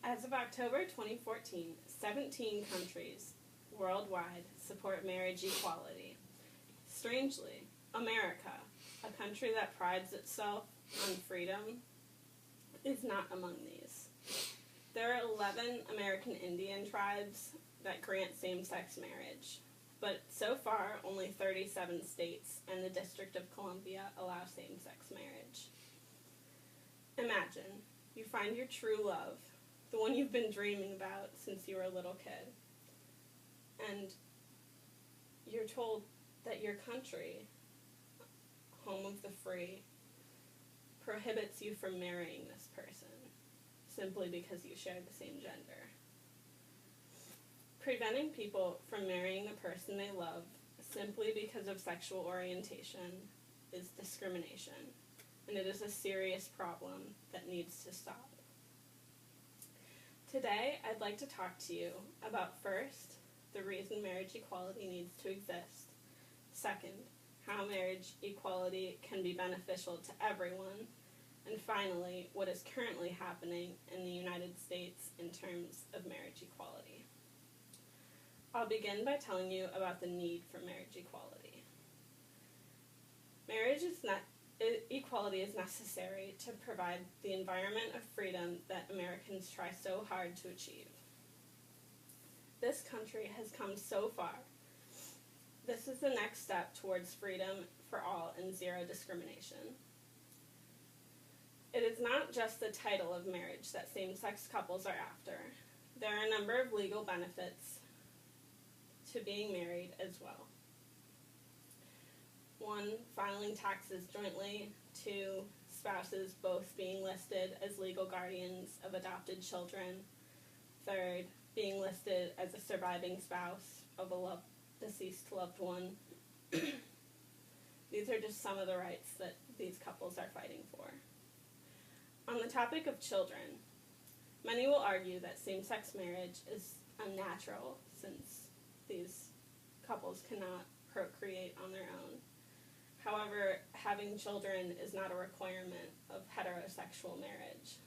As of October 2014, 17 countries worldwide support marriage equality. Strangely, America, a country that prides itself on freedom, is not among these. There are 11 American Indian tribes that grant same-sex marriage, but so far only 37 states and the District of Columbia allow same-sex marriage. Imagine you find your true love, the one you've been dreaming about since you were a little kid, and you're told that your country, home of the free, prohibits you from marrying this person simply because you share the same gender. Preventing people from marrying the person they love simply because of sexual orientation is discrimination, and it is a serious problem that needs to stop. Today, I'd like to talk to you about, first, the reason marriage equality needs to exist. Second, how marriage equality can be beneficial to everyone. And finally, what is currently happening in the United States in terms of marriage equality. I'll begin by telling you about the need for marriage equality. Equality is necessary to provide the environment of freedom that Americans try so hard to achieve. This country has come so far. This is the next step towards freedom for all and zero discrimination. It is not just the title of marriage that same-sex couples are after. There are a number of legal benefits to being married as well. 1, filing taxes jointly. 2, spouses both being listed as legal guardians of adopted children. 3rd, being listed as a surviving spouse of a deceased loved one. These are just some of the rights that these couples are fighting for. On the topic of children, many will argue that same-sex marriage is unnatural since these couples cannot procreate on their own. However, having children is not a requirement of heterosexual marriage.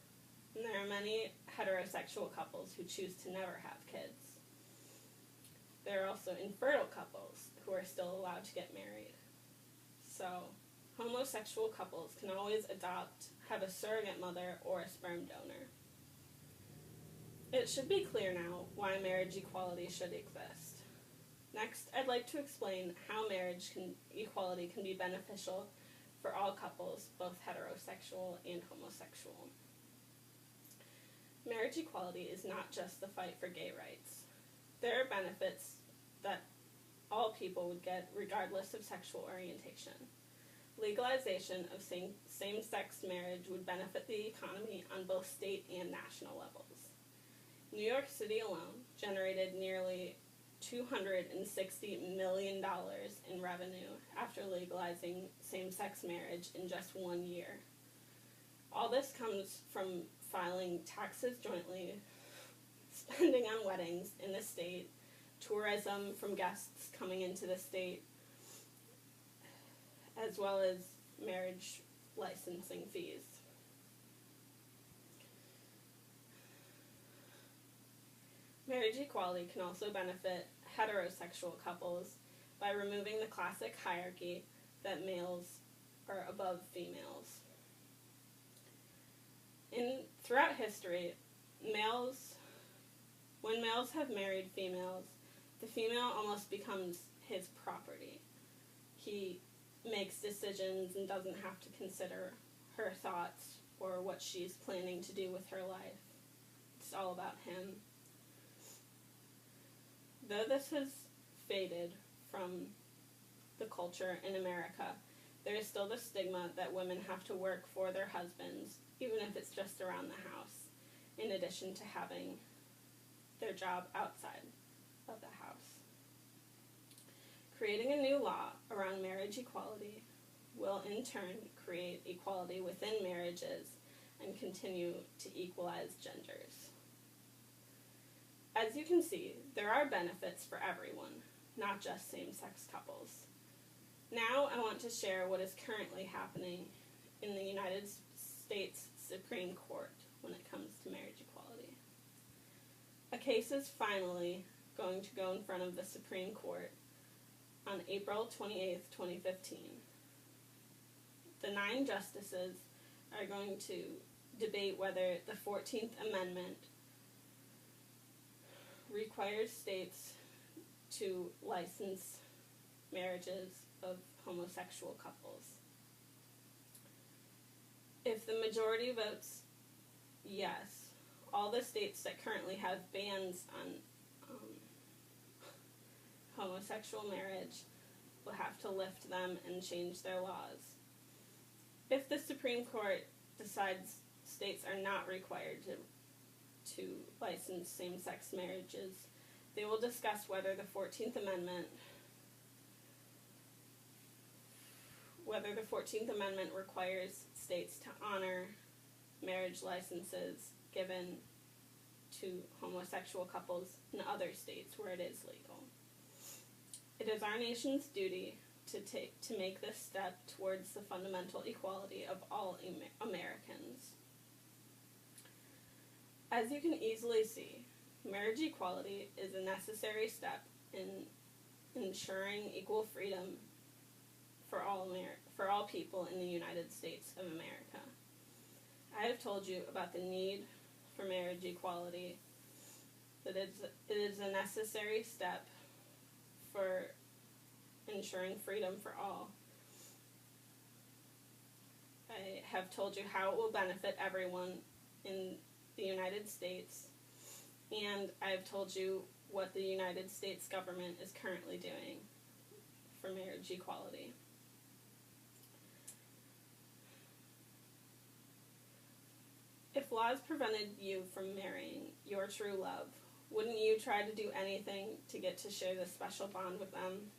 And there are many heterosexual couples who choose to never have kids. There are also infertile couples who are still allowed to get married. So, homosexual couples can always adopt, have a surrogate mother, or a sperm donor. It should be clear now why marriage equality should exist. Next, I'd like to explain how marriage equality can be beneficial for all couples, both heterosexual and homosexual. Marriage equality is not just the fight for gay rights. There are benefits that all people would get regardless of sexual orientation. Legalization of same-sex marriage would benefit the economy on both state and national levels. New York City alone generated nearly $260 million in revenue after legalizing same-sex marriage in just 1 year. All this comes from filing taxes jointly, spending on weddings in the state, tourism from guests coming into the state, as well as marriage licensing fees. Marriage equality can also benefit heterosexual couples by removing the classic hierarchy that males are above females. Throughout history, when males have married females, the female almost becomes his property. He makes decisions and doesn't have to consider her thoughts or what she's planning to do with her life. It's all about him. Though this has faded from the culture in America, there is still the stigma that women have to work for their husbands, even if it's just around the house, in addition to having their job outside of the house. Creating a new law around marriage equality will in turn create equality within marriages and continue to equalize genders. As you can see, there are benefits for everyone, not just same-sex couples. Now I want to share what is currently happening in the United States Supreme Court when it comes to marriage equality. A case is finally going to go in front of the Supreme Court on April 28th, 2015. The 9 justices are going to debate whether the 14th Amendment requires states to license marriages of homosexual couples. If the majority votes yes, all the states that currently have bans on homosexual marriage will have to lift them and change their laws. If the Supreme Court decides states are not required to license same-sex marriages, they will discuss whether the 14th Amendment requires states to honor marriage licenses given to homosexual couples in other states where it is legal. It is our nation's duty to make this step towards the fundamental equality of all Americans. As you can easily see, marriage equality is a necessary step in ensuring equal freedom for all people in the United States of America. I have told you about the need for marriage equality, that it is a necessary step for ensuring freedom for all. I have told you how it will benefit everyone in the United States, and I have told you what the United States government is currently doing for marriage equality. If laws prevented you from marrying your true love, wouldn't you try to do anything to get to share this special bond with them?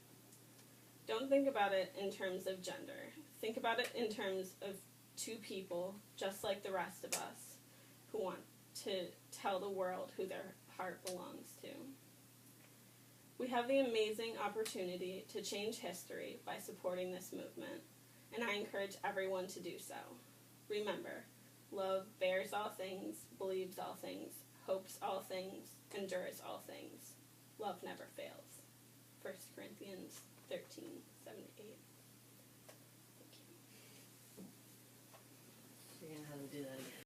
Don't think about it in terms of gender. Think about it in terms of 2 people, just like the rest of us, who want to tell the world who their heart belongs to. We have the amazing opportunity to change history by supporting this movement, and I encourage everyone to do so. Remember, love bears all things, believes all things, hopes all things, endures all things. Love never fails. 1 Corinthians 13:7-8. Thank you. You're going to have to do that again.